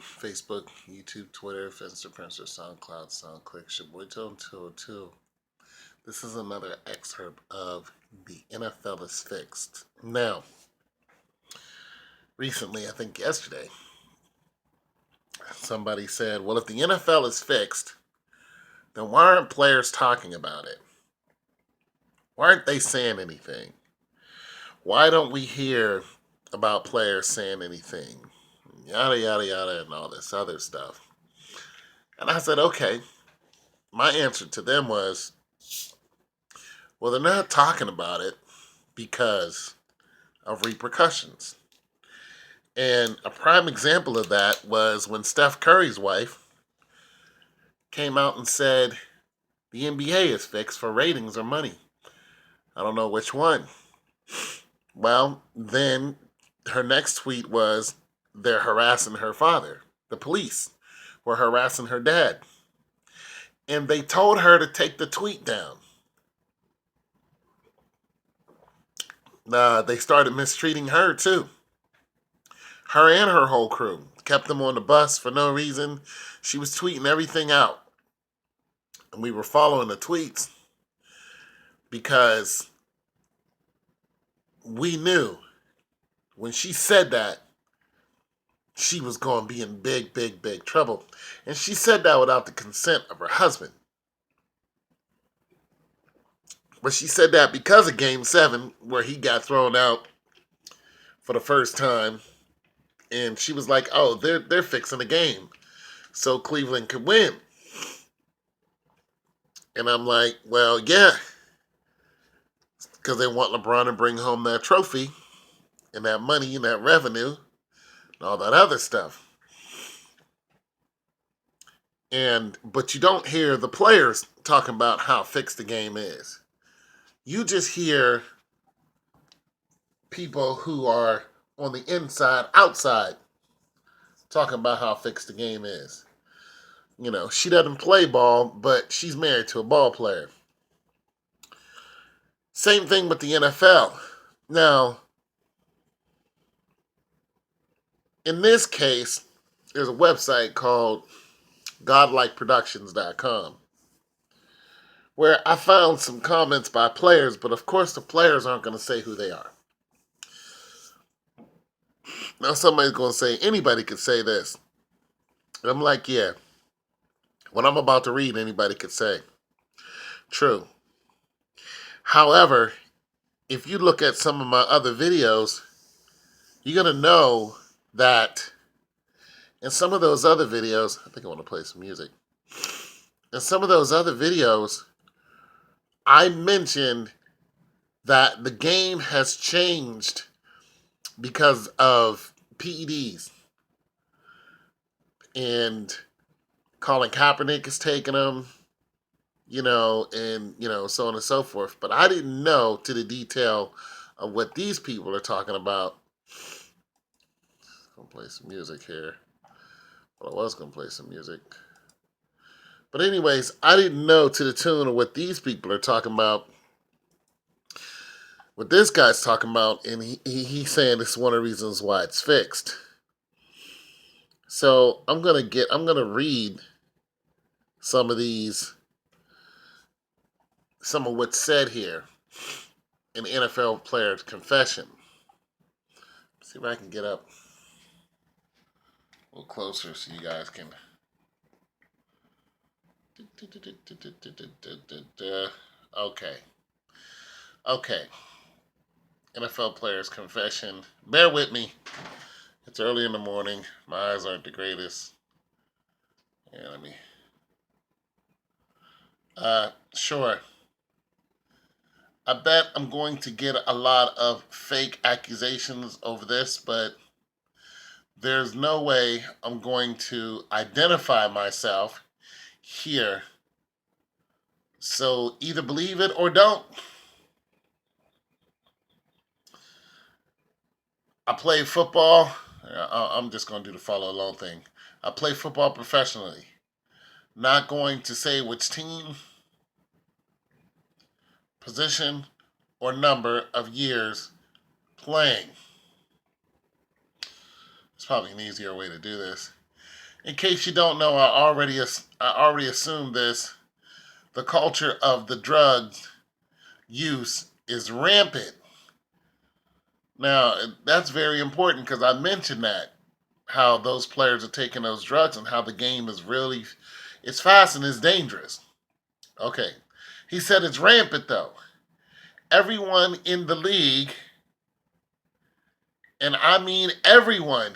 Facebook, YouTube, Twitter, Instagram, SoundCloud, SoundClick, Shaboytone202. This is another excerpt of The NFL is Fixed. Now, recently, I think yesterday, somebody said, well, if the NFL is fixed, then why aren't players talking about it? Why aren't they saying anything? Why don't we hear about players saying anything? Yada, yada, yada, and all this other stuff. And I said, okay. My answer to them was, well, they're not talking about it because of repercussions. And a prime example of that was when Steph Curry's wife came out and said the NBA is fixed for ratings or money. I don't know which one. Well, then her next tweet was they're harassing her father. The police were harassing her dad. And they told her to take the tweet down. They started mistreating her too. Her and her whole crew. Kept them on the bus for no reason. She was tweeting everything out. And we were following the tweets because we knew when she said that, she was going to be in big, big, big trouble. And she said that without the consent of her husband. But she said that because of Game 7, where he got thrown out for the first time. And she was like, oh, they're fixing the game so Cleveland could win. And I'm like, well, yeah, because they want LeBron to bring home that trophy and that money and that revenue and all that other stuff. But you don't hear the players talking about how fixed the game is. You just hear people who are on the inside, outside, talking about how fixed the game is. You know, she doesn't play ball, but she's married to a ball player. Same thing with the NFL. Now, in this case, there's a website called godlikeproductions.com where I found some comments by players, but of course the players aren't going to say who they are. Now somebody's going to say, anybody could say this. And I'm like, yeah, what I'm about to read, anybody could say. True. However, if you look at some of my other videos, you're going to know that in some of those other videos, I think I want to play some music. In some of those other videos, I mentioned that the game has changed because of PEDs. And Colin Kaepernick is taking them, and so on and so forth. But I didn't know to the detail of what these people are talking about. I'm going to play some music here. Well, I was going to play some music. But anyways, I didn't know to the tune of what these people are talking about. What this guy's talking about, and he's saying this is one of the reasons why it's fixed. So I'm gonna read some of what's said here in the NFL player's confession. See if I can get up a little closer so you guys can. Okay. NFL player's confession. Bear with me. It's early in the morning. My eyes aren't the greatest. Yeah, let me. Sure. I bet I'm going to get a lot of fake accusations over this, but there's no way I'm going to identify myself here. So either believe it or don't. I play football. I'm just going to do the follow along thing. I play football professionally. Not going to say which team, position, or number of years playing. It's probably an easier way to do this. In case you don't know, I already assumed this. The culture of the drug use is rampant. Now, that's very important because I mentioned that how those players are taking those drugs and how the game is really it's fast and it's dangerous. Okay. He said it's rampant though. Everyone in the league, and I mean everyone,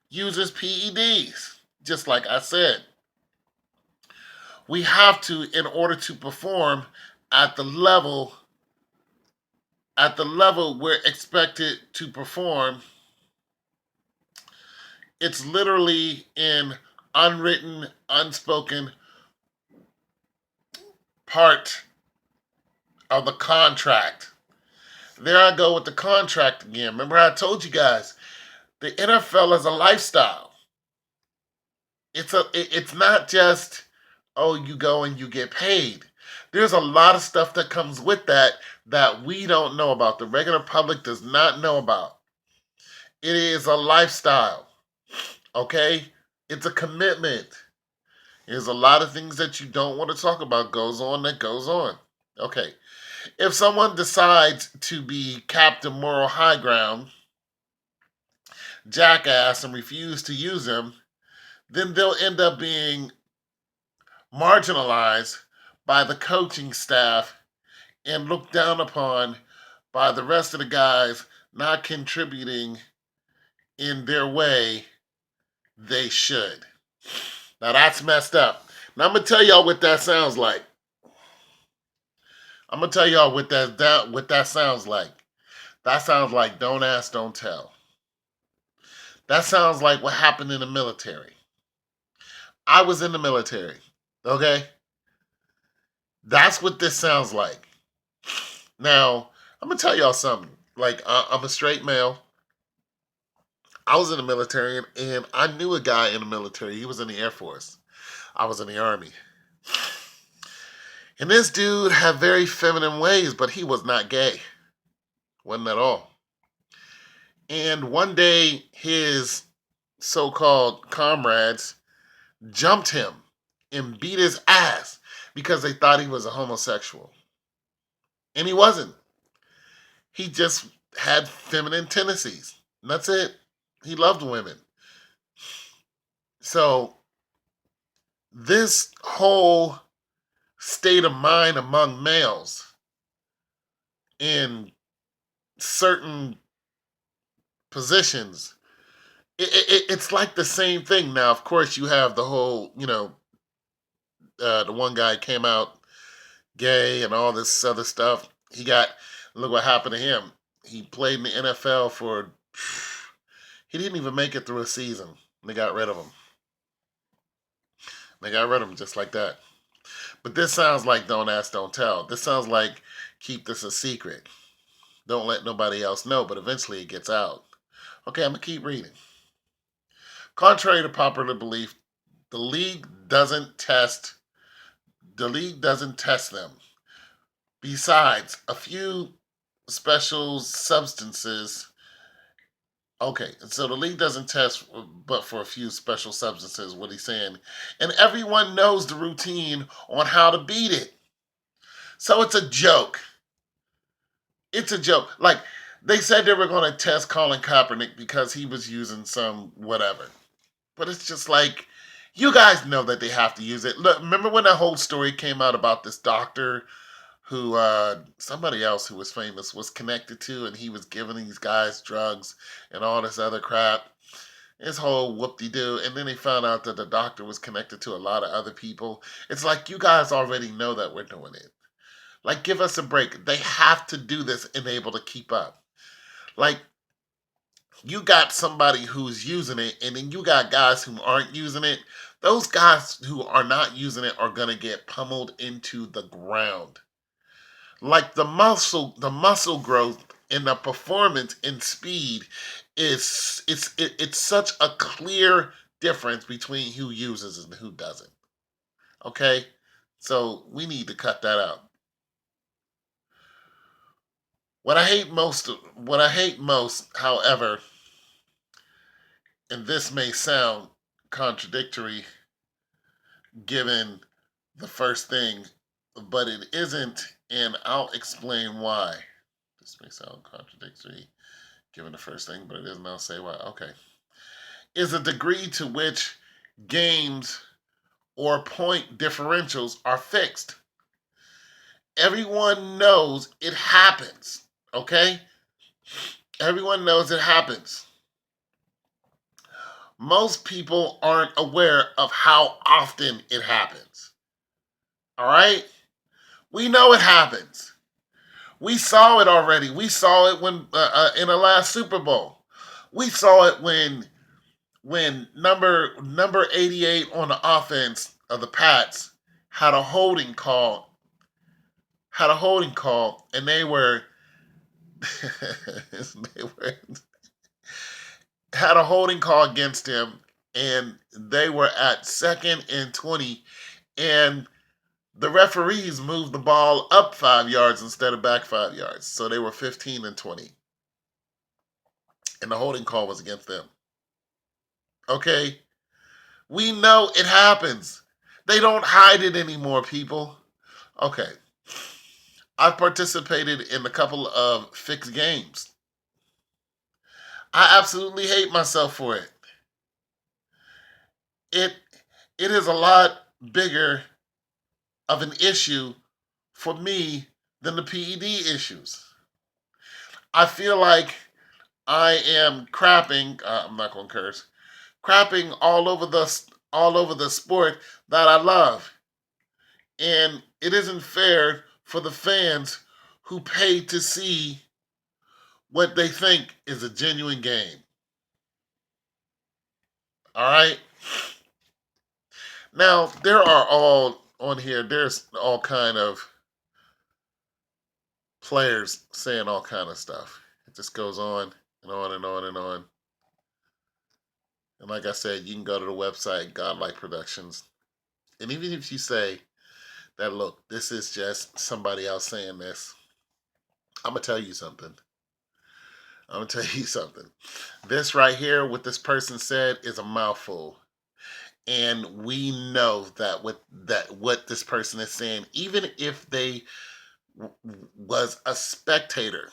uses PEDs. Just like I said, we have to, in order to perform at the level we're expected to perform, it's literally in unwritten, unspoken part of the contract. There I go with the contract again. Remember I told you guys, the NFL is a lifestyle. It's not just, oh, you go and you get paid. There's a lot of stuff that comes with that we don't know about. The regular public does not know about. It is a lifestyle. Okay? It's a commitment. There's a lot of things that you don't want to talk about that goes on. Okay. If someone decides to be Captain Moral High Ground, jackass, and refuse to use them, then they'll end up being marginalized by the coaching staff and looked down upon by the rest of the guys not contributing in their way they should. Now that's messed up. Now I'm gonna tell y'all what that sounds like. I'm gonna tell y'all what that sounds like. That sounds like don't ask, don't tell. That sounds like what happened in the military. I was in the military. Okay? That's what this sounds like. Now, I'm gonna tell y'all something. Like I'm a straight male. I was in the military and I knew a guy in the military. He was in the Air Force. I was in the Army. And this dude had very feminine ways, but he was not gay. Wasn't at all. And one day, his so called comrades jumped him and beat his ass because they thought he was a homosexual. And he wasn't. He just had feminine tendencies. And that's it. He loved women. So, this whole state of mind among males in certain positions, it's like the same thing. Now, of course, you have the whole, the one guy came out gay and all this other stuff. Look what happened to him. He played in the NFL he didn't even make it through a season. They got rid of him. They got rid of him just like that. But this sounds like don't ask, don't tell. This sounds like keep this a secret. Don't let nobody else know, but eventually it gets out. Okay, I'm going to keep reading. Contrary to popular belief, the league doesn't test them. Besides, a few special substances. Okay, so the league doesn't test but for a few special substances, what he's saying. And everyone knows the routine on how to beat it. So it's a joke. It's a joke. Like, they said they were going to test Colin Kaepernick because he was using some whatever. But it's just like, you guys know that they have to use it. Look, remember when that whole story came out about this doctor who somebody else who was famous was connected to, and he was giving these guys drugs and all this other crap. This whole whoop-de-doo. And then they found out that the doctor was connected to a lot of other people. It's like, you guys already know that we're doing it. Like, give us a break. They have to do this and able to keep up. Like, you got somebody who's using it, and then you got guys who aren't using it. Those guys who are not using it are going to get pummeled into the ground. Like the muscle growth and the performance and speed it's such a clear difference between who uses and who doesn't. Okay? So we need to cut that out. What I hate most, however, and this may sound contradictory given the first thing, but it isn't, and I'll explain why. This may sound contradictory given the first thing, but it isn't. I'll say why. Okay. Is a degree to which games or point differentials are fixed. Everyone knows it happens, okay? Everyone knows it happens. Most people aren't aware of how often it happens. All right? We know it happens. We saw it already. We saw it when in the last Super Bowl. We saw it when number 88 on the offense of the Pats had a holding call, and they were they were had a holding call against him, and they were at 2nd and 20, and the referees moved the ball up 5 yards instead of back 5 yards, so they were 15-20, and the holding call was against them. Okay, we know it happens. They don't hide it anymore, people. Okay, I've participated in a couple of fixed games. I absolutely hate myself for it. It it is a lot bigger of an issue for me than the PED issues. I feel like I am crapping. I'm not going to curse. Crapping all over the sport that I love, and it isn't fair for the fans who pay to see what they think is a genuine game. All right. Now there are all on here. There's all kind of players saying all kind of stuff. It just goes on and on and on and on. And like I said, you can go to the website Godlike Productions, and even if you say that, look, this is just somebody else saying this, I'm gonna tell you something. I'm gonna tell you something. This right here, what this person said, is a mouthful, and we know what this person is saying, even if they was a spectator.